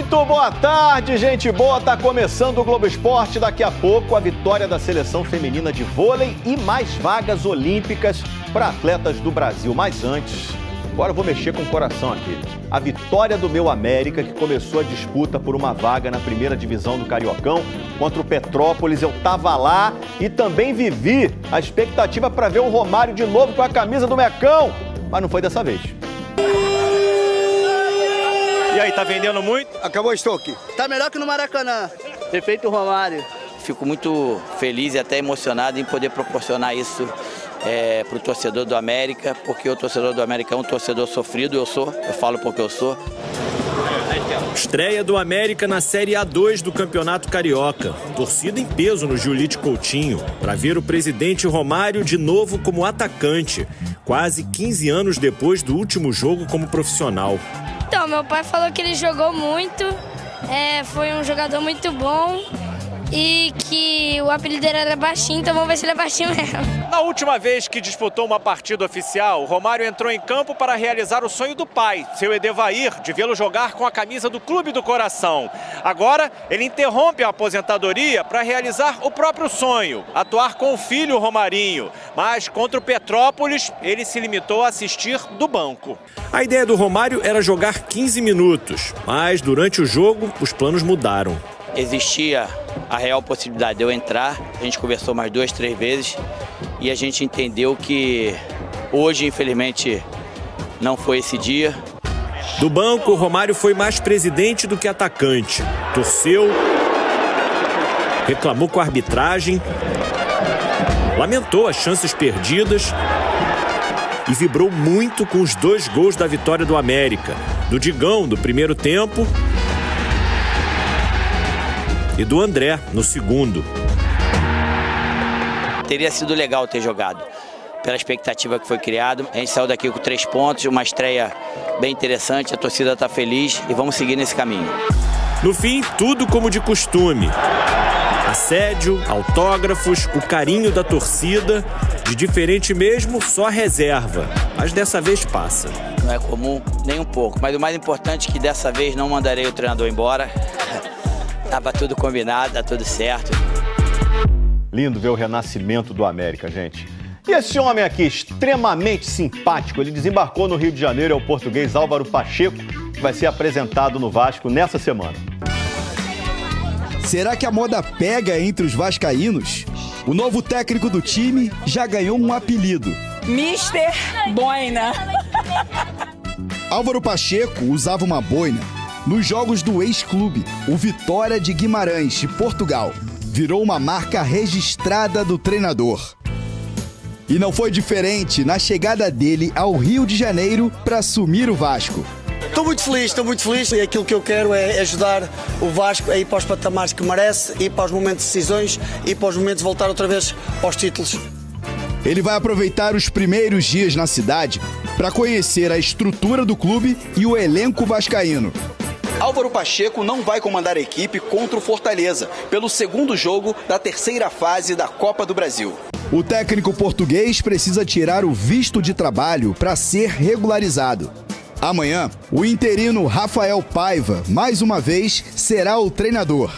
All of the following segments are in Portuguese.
Muito boa tarde, gente boa. Tá começando o Globo Esporte. Daqui a pouco, a vitória da seleção feminina de vôlei e mais vagas olímpicas para atletas do Brasil. Mas antes, agora eu vou mexer com o coração aqui. A vitória do meu América, que começou a disputa por uma vaga na primeira divisão do Cariocão contra o Petrópolis. Eu tava lá e também vivi a expectativa para ver o Romário de novo com a camisa do Mecão. Mas não foi dessa vez. E aí, tá vendendo muito? Acabou o estoque. Tá melhor que no Maracanã. Prefeito Romário. Fico muito feliz e até emocionado em poder proporcionar isso para o torcedor do América, porque o torcedor do América é um torcedor sofrido, eu falo porque eu sou. Estreia do América na Série A2 do Campeonato Carioca. Torcida em peso no Giulite Coutinho, para ver o presidente Romário de novo como atacante, quase 15 anos depois do último jogo como profissional. Então, meu pai falou que ele jogou muito, foi um jogador muito bom e que o apelido dele era baixinho, então vamos ver se ele é baixinho mesmo. Na última vez que disputou uma partida oficial, o Romário entrou em campo para realizar o sonho do pai, seu Edevair, de vê-lo jogar com a camisa do Clube do Coração. Agora, ele interrompe a aposentadoria para realizar o próprio sonho, atuar com o filho Romarinho. Mas contra o Petrópolis, ele se limitou a assistir do banco. A ideia do Romário era jogar 15 minutos, mas durante o jogo os planos mudaram. Existia a real possibilidade de eu entrar, a gente conversou mais 2, 3 vezes e a gente entendeu que hoje, infelizmente, não foi esse dia. Do banco, o Romário foi mais presidente do que atacante. Torceu, reclamou com a arbitragem, lamentou as chances perdidas e vibrou muito com os 2 gols da vitória do América, do Digão, do primeiro tempo, e do André, no segundo. Teria sido legal ter jogado, pela expectativa que foi criada. A gente saiu daqui com 3 pontos, uma estreia bem interessante, a torcida está feliz e vamos seguir nesse caminho. No fim, tudo como de costume. Assédio, autógrafos, o carinho da torcida. De diferente mesmo, só reserva. Mas dessa vez passa. Não é comum nem um pouco, mas o mais importante é que dessa vez não mandarei o treinador embora. Tava tudo combinado, tá tudo certo. Lindo ver o renascimento do América, gente. E esse homem aqui, extremamente simpático, ele desembarcou no Rio de Janeiro, é o português Álvaro Pacheco, que vai ser apresentado no Vasco nessa semana. Será que a moda pega entre os vascaínos? O novo técnico do time já ganhou um apelido: Mister Boina. Álvaro Pacheco usava uma boina nos jogos do ex-clube, o Vitória de Guimarães, de Portugal. Virou uma marca registrada do treinador. E não foi diferente na chegada dele ao Rio de Janeiro para assumir o Vasco. Estou muito feliz e aquilo que eu quero é ajudar o Vasco a ir para os patamares que merece, ir para os momentos de decisões e para os momentos de voltar outra vez aos títulos. Ele vai aproveitar os primeiros dias na cidade para conhecer a estrutura do clube e o elenco vascaíno. Álvaro Pacheco não vai comandar a equipe contra o Fortaleza, pelo segundo jogo da terceira fase da Copa do Brasil. O técnico português precisa tirar o visto de trabalho para ser regularizado. Amanhã, o interino Rafael Paiva, mais uma vez, será o treinador.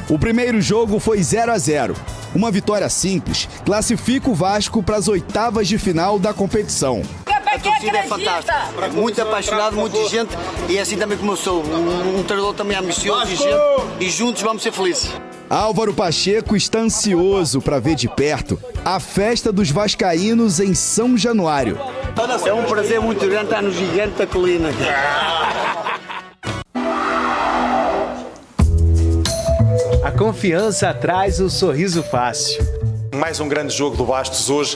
O primeiro jogo foi 0-0. Uma vitória simples classifica o Vasco para as oitavas de final da competição. A torcida é fantástica, muito apaixonado, muita gente e é assim também como eu sou, um treinador também ambicioso e juntos vamos ser felizes. Álvaro Pacheco está ansioso para ver de perto a festa dos vascaínos em São Januário. É um prazer muito grande estar no gigante da colina. A confiança traz o sorriso fácil. Mais um grande jogo do Bastos hoje,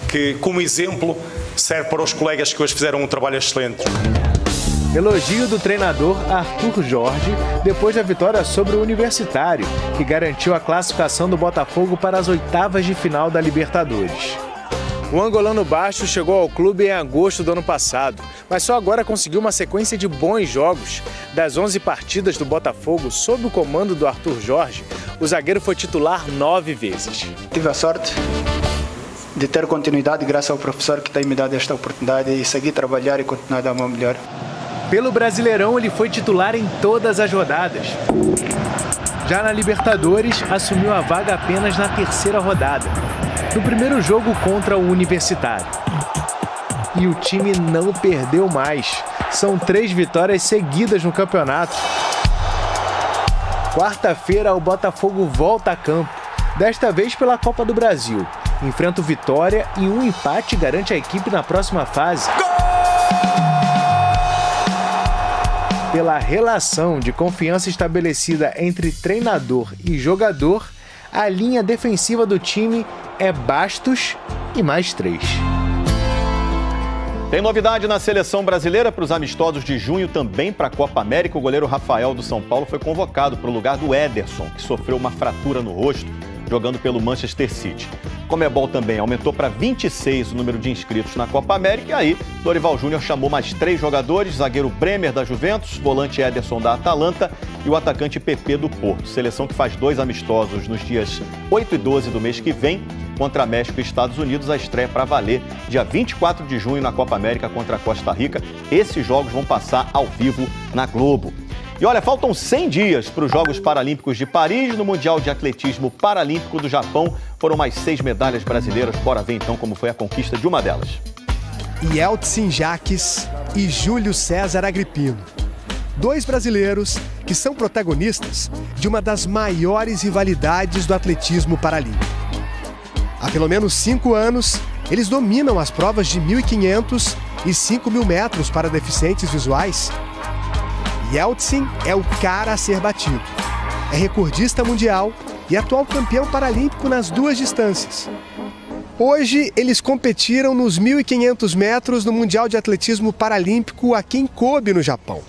que como exemplo serve para os colegas que hoje fizeram um trabalho excelente. Elogio do treinador Arthur Jorge depois da vitória sobre o Universitário, que garantiu a classificação do Botafogo para as oitavas de final da Libertadores. O angolano Bastos chegou ao clube em agosto do ano passado, mas só agora conseguiu uma sequência de bons jogos. Das 11 partidas do Botafogo sob o comando do Arthur Jorge, o zagueiro foi titular 9 vezes. Tive a sorte de ter continuidade graças ao professor que tem me dado esta oportunidade e seguir trabalhar e continuar a dar o meu melhor. Pelo Brasileirão, ele foi titular em todas as rodadas. Já na Libertadores, assumiu a vaga apenas na terceira rodada, no primeiro jogo contra o Universitário. E o time não perdeu mais. São 3 vitórias seguidas no campeonato. Quarta-feira, o Botafogo volta a campo, desta vez pela Copa do Brasil. Enfrenta o Vitória e um empate garante a equipe na próxima fase. Pela relação de confiança estabelecida entre treinador e jogador, a linha defensiva do time é Bastos e mais 3. Tem novidade na seleção brasileira para os amistosos de junho, também para a Copa América. O goleiro Rafael do São Paulo foi convocado para o lugar do Ederson, que sofreu uma fratura no rosto jogando pelo Manchester City. Conmebol também aumentou para 26 o número de inscritos na Copa América e aí Dorival Júnior chamou mais 3 jogadores, zagueiro Bremer da Juventus, volante Ederson da Atalanta e o atacante PP do Porto. Seleção que faz 2 amistosos nos dias 8 e 12 do mês que vem, contra México e Estados Unidos, a estreia para valer dia 24 de junho na Copa América contra a Costa Rica. Esses jogos vão passar ao vivo na Globo. E olha, faltam 100 dias para os Jogos Paralímpicos de Paris. No Mundial de Atletismo Paralímpico do Japão, foram mais 6 medalhas brasileiras. Bora ver então como foi a conquista de uma delas. Yeltsin Jaques e Júlio César Agripino. 2 brasileiros que são protagonistas de uma das maiores rivalidades do atletismo paralímpico. Há pelo menos 5 anos, eles dominam as provas de 1.500 e 5.000 metros para deficientes visuais. Yeltsin é o cara a ser batido. É recordista mundial e atual campeão paralímpico nas 2 distâncias. Hoje, eles competiram nos 1.500 metros no Mundial de Atletismo Paralímpico aqui em Kobe, no Japão.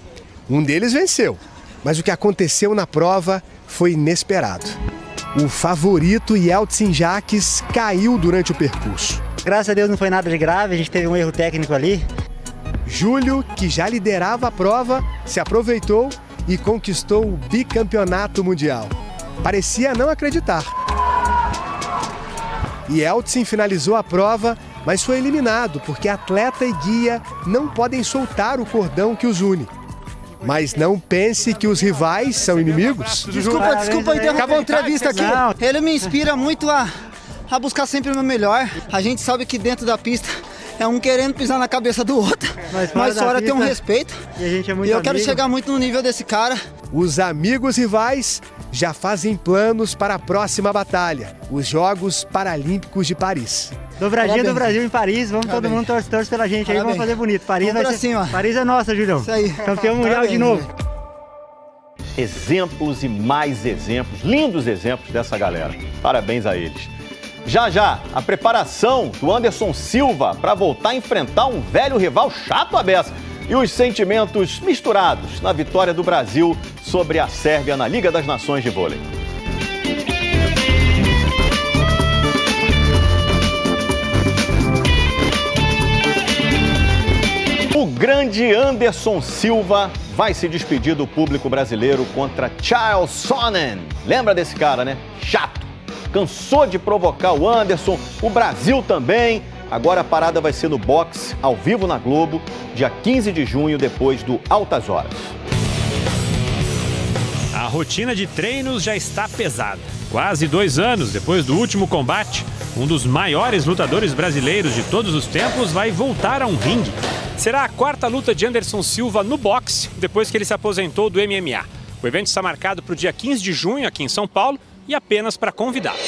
Um deles venceu, mas o que aconteceu na prova foi inesperado. O favorito Yeltsin Jaques caiu durante o percurso. Graças a Deus não foi nada de grave, a gente teve um erro técnico ali. Júlio, que já liderava a prova, se aproveitou e conquistou o bicampeonato mundial. Parecia não acreditar. Yeltsin finalizou a prova, mas foi eliminado porque atleta e guia não podem soltar o cordão que os une. Mas não pense que os rivais são inimigos. Desculpa interromper. Acabou a entrevista aqui. Não. Ele me inspira muito a buscar sempre o meu melhor. A gente sabe que dentro da pista é um querendo pisar na cabeça do outro, mas fora tem um respeito. E a gente é muito eu quero chegar muito no nível desse cara. Os amigos rivais já fazem planos para a próxima batalha, os Jogos Paralímpicos de Paris. Dobradinha do Brasil em Paris, vamos todo mundo torcer pela gente aí, vamos fazer bonito. Paris vai ser cima. Paris é nossa, Julião. Isso aí. Campeão mundial de novo. Exemplos e mais exemplos, lindos exemplos dessa galera. Parabéns a eles. Já, a preparação do Anderson Silva para voltar a enfrentar um velho rival chato à beça. E os sentimentos misturados na vitória do Brasil sobre a Sérvia na Liga das Nações de Vôlei. O grande Anderson Silva vai se despedir do público brasileiro contra Charles Sonnen. Lembra desse cara, né? Chato. Cansou de provocar o Anderson, o Brasil também. Agora a parada vai ser no boxe, ao vivo na Globo, dia 15 de junho, depois do Altas Horas. A rotina de treinos já está pesada. Quase 2 anos depois do último combate, um dos maiores lutadores brasileiros de todos os tempos vai voltar a um ringue. Será a 4ª luta de Anderson Silva no boxe, depois que ele se aposentou do MMA. O evento está marcado para o dia 15 de junho, aqui em São Paulo, e apenas para convidados.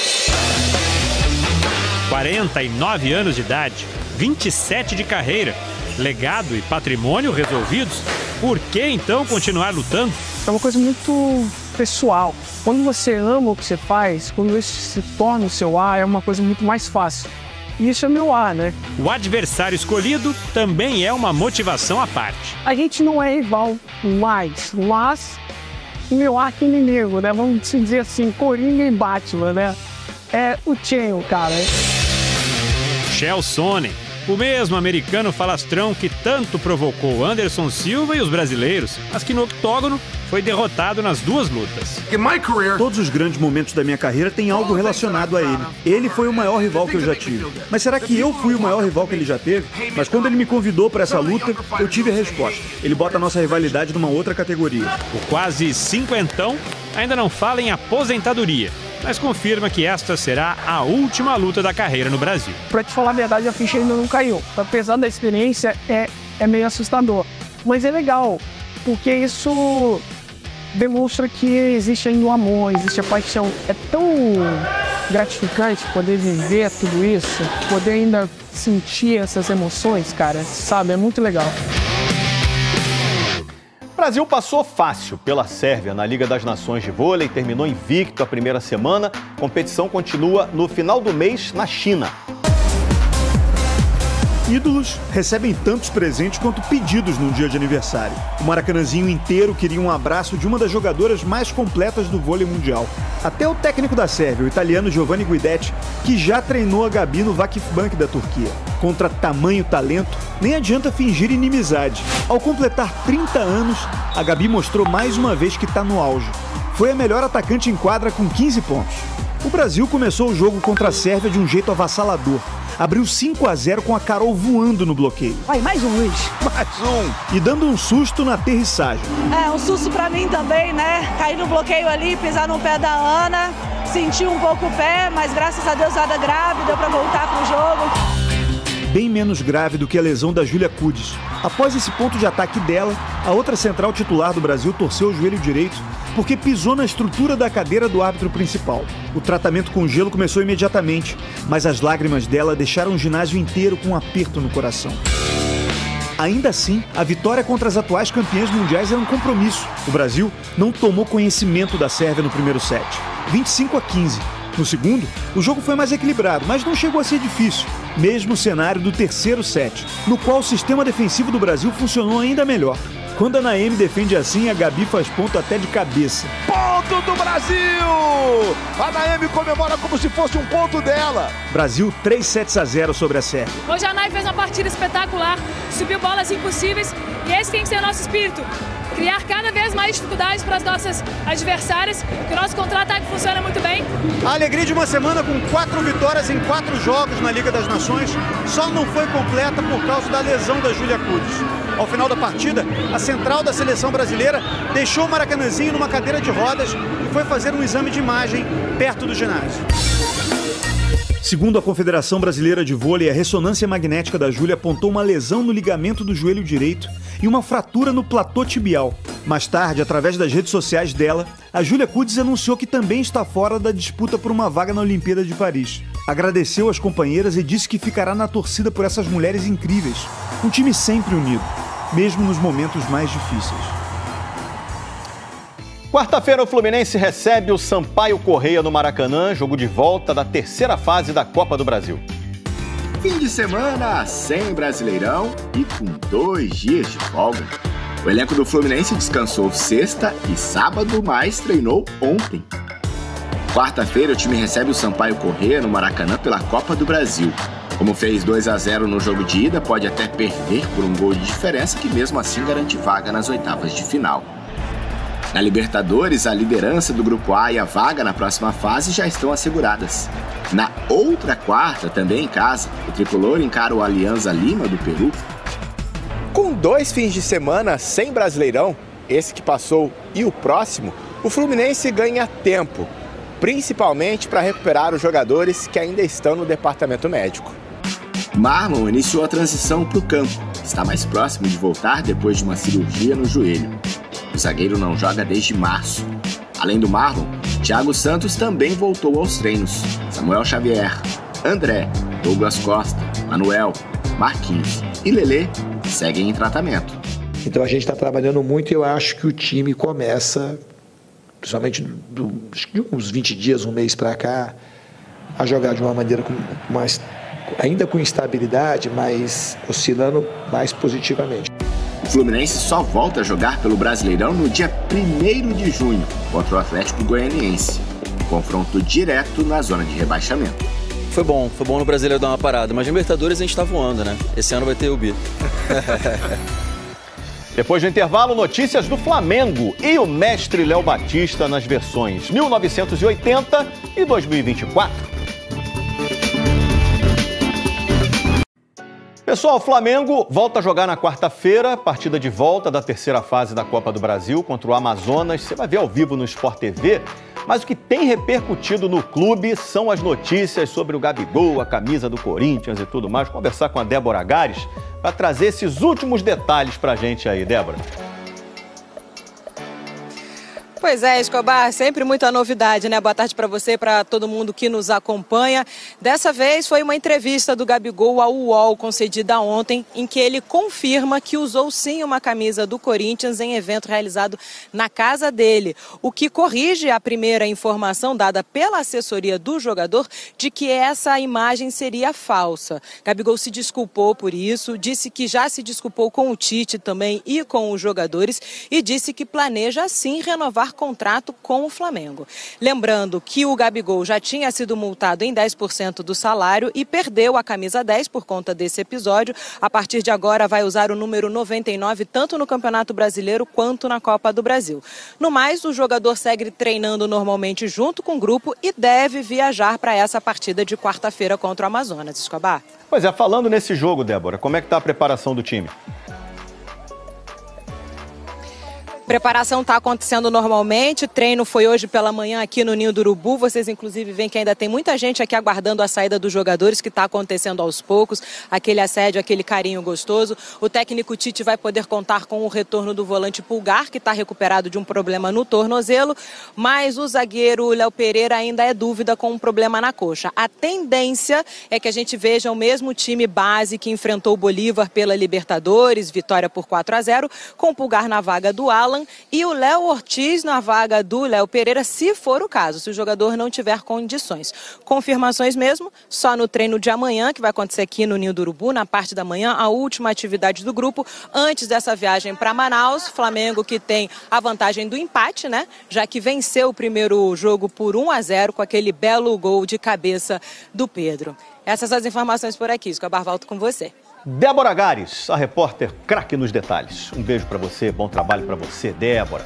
49 anos de idade, 27 de carreira, legado e patrimônio resolvidos. Por que então continuar lutando? É uma coisa muito pessoal. Quando você ama o que você faz, quando isso se torna o seu ar, é uma coisa muito mais fácil. E isso é meu ar, né? O adversário escolhido também é uma motivação à parte. A gente não é rival mais, mas o meu arco inimigo, né? Vamos dizer assim, Coringa e Batman, né? É o Chael, cara. Chael Sonnen, O mesmo americano falastrão que tanto provocou Anderson Silva e os brasileiros, mas que no octógono foi derrotado nas duas lutas. Todos os grandes momentos da minha carreira têm algo relacionado a ele. Ele foi o maior rival que eu já tive. Mas será que eu fui o maior rival que ele já teve? Mas quando ele me convidou para essa luta, eu tive a resposta. Ele bota a nossa rivalidade numa outra categoria. O quase cinquentão ainda não fala em aposentadoria, mas confirma que esta será a última luta da carreira no Brasil. Pra te falar a verdade, a ficha ainda não caiu. Apesar da experiência, é meio assustador. Mas é legal, porque isso demonstra que existe ainda o amor, existe a paixão. É tão gratificante poder viver tudo isso, poder ainda sentir essas emoções, cara, sabe? É muito legal. O Brasil passou fácil pela Sérvia na Liga das Nações de Vôlei, terminou invicto a primeira semana. A competição continua no final do mês na China. Ídolos recebem tantos presentes quanto pedidos num dia de aniversário. O Maracanãzinho inteiro queria um abraço de uma das jogadoras mais completas do vôlei mundial. Até o técnico da Sérvia, o italiano Giovanni Guidetti, que já treinou a Gabi no Vakifbank da Turquia. Contra tamanho talento, nem adianta fingir inimizade. Ao completar 30 anos, a Gabi mostrou mais uma vez que está no auge. Foi a melhor atacante em quadra com 15 pontos. O Brasil começou o jogo contra a Sérvia de um jeito avassalador. Abriu 5-0 com a Carol voando no bloqueio. Vai, mais um, Luiz. Mais um. E dando um susto na aterrissagem. Um susto pra mim também, né? Cair no bloqueio ali, pisar no pé da Ana. Senti um pouco o pé, mas graças a Deus nada grave, deu pra voltar pro jogo. Bem menos grave do que a lesão da Júlia Kudes. Após esse ponto de ataque dela, a outra central titular do Brasil torceu o joelho direito porque pisou na estrutura da cadeira do árbitro principal. O tratamento com gelo começou imediatamente, mas as lágrimas dela deixaram o ginásio inteiro com um aperto no coração. Ainda assim, a vitória contra as atuais campeãs mundiais era um compromisso. O Brasil não tomou conhecimento da Sérvia no primeiro set, 25-15. No segundo, o jogo foi mais equilibrado, mas não chegou a ser difícil. Mesmo cenário do terceiro set, no qual o sistema defensivo do Brasil funcionou ainda melhor. Quando a Naemi defende assim, a Gabi faz ponto até de cabeça. Ponto do Brasil! A Naemi comemora como se fosse um ponto dela. Brasil 3-0 sobre a Sérvia. Hoje a Naemi fez uma partida espetacular, subiu bolas impossíveis e esse tem que ser o nosso espírito. Criar cada vez mais dificuldades para as nossas adversárias, que o nosso contra-ataque funciona muito bem. A alegria de uma semana com 4 vitórias em 4 jogos na Liga das Nações só não foi completa por causa da lesão da Júlia Kudes. Ao final da partida, a central da seleção brasileira deixou o Maracanãzinho numa cadeira de rodas e foi fazer um exame de imagem perto do ginásio. Segundo a Confederação Brasileira de Vôlei, a ressonância magnética da Júlia apontou uma lesão no ligamento do joelho direito e uma fratura no platô tibial. Mais tarde, através das redes sociais dela, a Júlia Kudes anunciou que também está fora da disputa por uma vaga na Olimpíada de Paris. Agradeceu às companheiras e disse que ficará na torcida por essas mulheres incríveis. Um time sempre unido, mesmo nos momentos mais difíceis. Quarta-feira, o Fluminense recebe o Sampaio Corrêa no Maracanã, jogo de volta da terceira fase da Copa do Brasil. Fim de semana sem Brasileirão e com 2 dias de folga. O elenco do Fluminense descansou sexta e sábado, mas treinou ontem. Quarta-feira, o time recebe o Sampaio Corrêa no Maracanã pela Copa do Brasil. Como fez 2-0 no jogo de ida, pode até perder por um gol de diferença que mesmo assim garante vaga nas oitavas de final. Na Libertadores, a liderança do Grupo A e a vaga na próxima fase já estão asseguradas. Na outra quarta, também em casa, o tricolor encara o Alianza Lima do Peru. Com 2 fins de semana sem Brasileirão, esse que passou e o próximo, o Fluminense ganha tempo, principalmente para recuperar os jogadores que ainda estão no departamento médico. Marlon iniciou a transição para o campo. Está mais próximo de voltar depois de uma cirurgia no joelho. O zagueiro não joga desde março. Além do Marlon, Thiago Santos também voltou aos treinos. Samuel Xavier, André, Douglas Costa, Manuel, Marquinhos e Lelê seguem em tratamento. Então a gente está trabalhando muito e eu acho que o time começa, principalmente de uns 20 dias, um mês para cá, a jogar de uma maneira ainda com instabilidade, mas oscilando mais positivamente. O Fluminense só volta a jogar pelo Brasileirão no dia 1º de junho, contra o Atlético Goianiense. Confronto direto na zona de rebaixamento. Foi bom no Brasileiro dar uma parada, mas no Libertadores a gente tá voando, né? Esse ano vai ter o bi. Depois do intervalo, notícias do Flamengo e o mestre Léo Batista nas versões 1980 e 2024. Pessoal, o Flamengo volta a jogar na quarta-feira, partida de volta da terceira fase da Copa do Brasil contra o Amazonas. Você vai ver ao vivo no Sport TV. Mas o que tem repercutido no clube são as notícias sobre o Gabigol, a camisa do Corinthians e tudo mais. Vou conversar com a Débora Gares para trazer esses últimos detalhes para a gente aí, Débora. Pois é, Escobar, sempre muita novidade, né? Boa tarde para você e para todo mundo que nos acompanha. Dessa vez foi uma entrevista do Gabigol ao UOL concedida ontem, em que ele confirma que usou sim uma camisa do Corinthians em evento realizado na casa dele, o que corrige a primeira informação dada pela assessoria do jogador de que essa imagem seria falsa. Gabigol se desculpou por isso, disse que já se desculpou com o Tite também e com os jogadores e disse que planeja sim renovar contrato com o Flamengo. Lembrando que o Gabigol já tinha sido multado em 10% do salário e perdeu a camisa 10 por conta desse episódio. A partir de agora vai usar o número 99 tanto no Campeonato Brasileiro quanto na Copa do Brasil. No mais, o jogador segue treinando normalmente junto com o grupo e deve viajar para essa partida de quarta-feira contra o Amazonas. Escobar? Pois é, falando nesse jogo, Débora, como é que está a preparação do time? Preparação está acontecendo normalmente, treino foi hoje pela manhã aqui no Ninho do Urubu, vocês inclusive veem que ainda tem muita gente aqui aguardando a saída dos jogadores, que está acontecendo aos poucos, aquele assédio, aquele carinho gostoso. O técnico Tite vai poder contar com o retorno do volante Pulgar, que está recuperado de um problema no tornozelo, mas o zagueiro Léo Pereira ainda é dúvida com um problema na coxa. A tendência é que a gente veja o mesmo time base que enfrentou o Bolívar pela Libertadores, vitória por 4-0, com o Pulgar na vaga do Alan e o Léo Ortiz na vaga do Léo Pereira, se for o caso, se o jogador não tiver condições. Confirmações mesmo, só no treino de amanhã, que vai acontecer aqui no Ninho do Urubu, na parte da manhã, a última atividade do grupo, antes dessa viagem para Manaus. Flamengo que tem a vantagem do empate, né? Já que venceu o primeiro jogo por 1-0 com aquele belo gol de cabeça do Pedro. Essas são as informações por aqui. Escobar, volto com você. Débora Gares, a repórter craque nos detalhes. Um beijo para você, bom trabalho para você, Débora.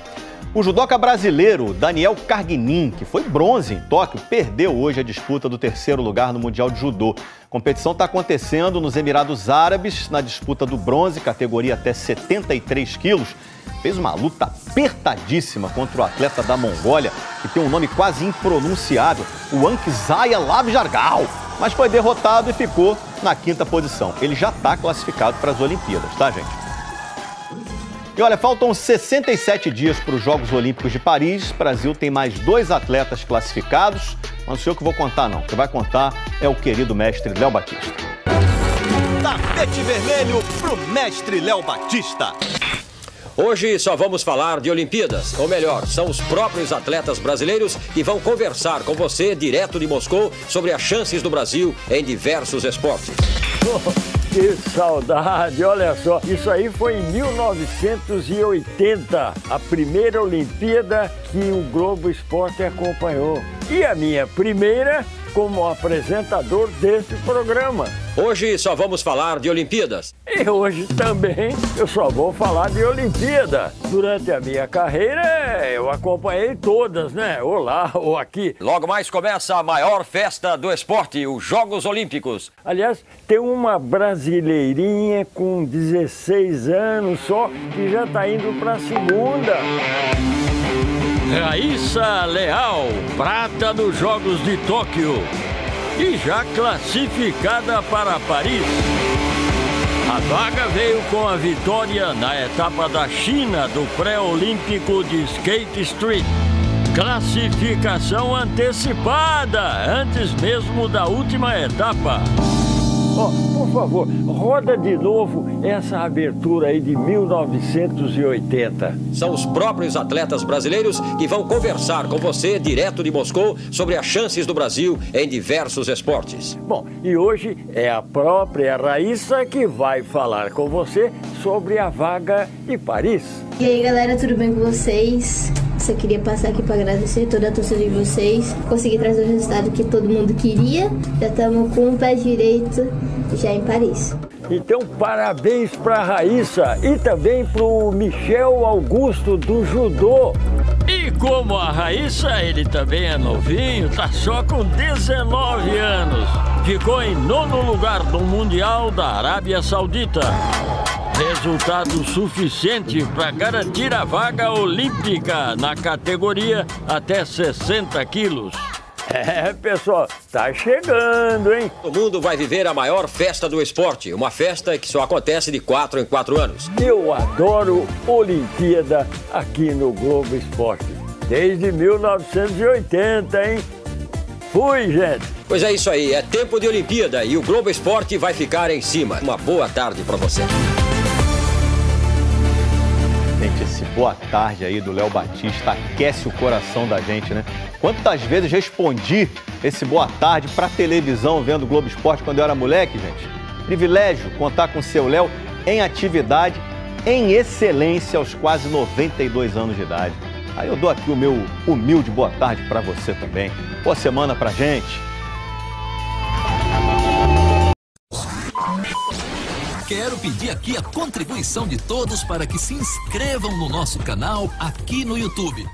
O judoca brasileiro Daniel Carguinin, que foi bronze em Tóquio, perdeu hoje a disputa do terceiro lugar no Mundial de Judô. A competição está acontecendo nos Emirados Árabes, na disputa do bronze, categoria até 73 quilos. Fez uma luta apertadíssima contra o atleta da Mongólia, que tem um nome quase impronunciável, o Ankzaya Lavjargal, mas foi derrotado e ficou na quinta posição. Ele já está classificado para as Olimpíadas, tá, gente? E olha, faltam 67 dias para os Jogos Olímpicos de Paris. O Brasil tem mais 2 atletas classificados, mas não sou eu que vou contar, não. O que vai contar é o querido mestre Léo Batista. Tapete vermelho pro mestre Léo Batista. Hoje só vamos falar de Olimpíadas, ou melhor, são os próprios atletas brasileiros que vão conversar com você direto de Moscou sobre as chances do Brasil em diversos esportes. Que saudade, olha só, isso aí foi em 1980, a primeira Olimpíada que o Globo Esporte acompanhou. E a minha primeira como apresentador desse programa. Hoje só vamos falar de Olimpíadas. E hoje também eu só vou falar de Olimpíada. Durante a minha carreira eu acompanhei todas, né? Ou lá ou aqui. Logo mais começa a maior festa do esporte, os Jogos Olímpicos. Aliás, tem uma brasileirinha com 16 anos só que já está indo para a segunda. Raíssa Leal, prata nos Jogos de Tóquio e já classificada para Paris. A vaga veio com a vitória na etapa da China do pré-olímpico de Skate Street. Classificação antecipada, antes mesmo da última etapa. Oh, por favor, roda de novo essa abertura aí de 1980. São os próprios atletas brasileiros que vão conversar com você direto de Moscou sobre as chances do Brasil em diversos esportes. Bom, e hoje é a própria Raíssa que vai falar com você sobre a vaga de Paris. E aí, galera, tudo bem com vocês? Só queria passar aqui para agradecer toda a torcida de vocês. Consegui trazer o resultado que todo mundo queria. Já estamos com o pé direito já em Paris. Então, parabéns para a Raíssa e também para o Michel Augusto do judô. E como a Raíssa, ele também é novinho, tá só com 19 anos. Ficou em 9º lugar no Mundial da Arábia Saudita. Resultado suficiente para garantir a vaga olímpica na categoria até 60 quilos. É, pessoal, tá chegando, hein? O mundo vai viver a maior festa do esporte. Uma festa que só acontece de 4 em 4 anos. Eu adoro Olimpíada aqui no Globo Esporte. Desde 1980, hein? Fui, gente! Pois é isso aí, é tempo de Olimpíada e o Globo Esporte vai ficar em cima. Uma boa tarde para você. Gente, esse boa tarde aí do Léo Batista aquece o coração da gente, né? Quantas vezes respondi esse boa tarde pra televisão vendo o Globo Esporte quando eu era moleque, gente? Privilégio contar com o seu Léo em atividade, em excelência aos quase 92 anos de idade. Aí eu dou aqui o meu humilde boa tarde pra você também. Boa semana pra gente. Quero pedir aqui a contribuição de todos para que se inscrevam no nosso canal aqui no YouTube.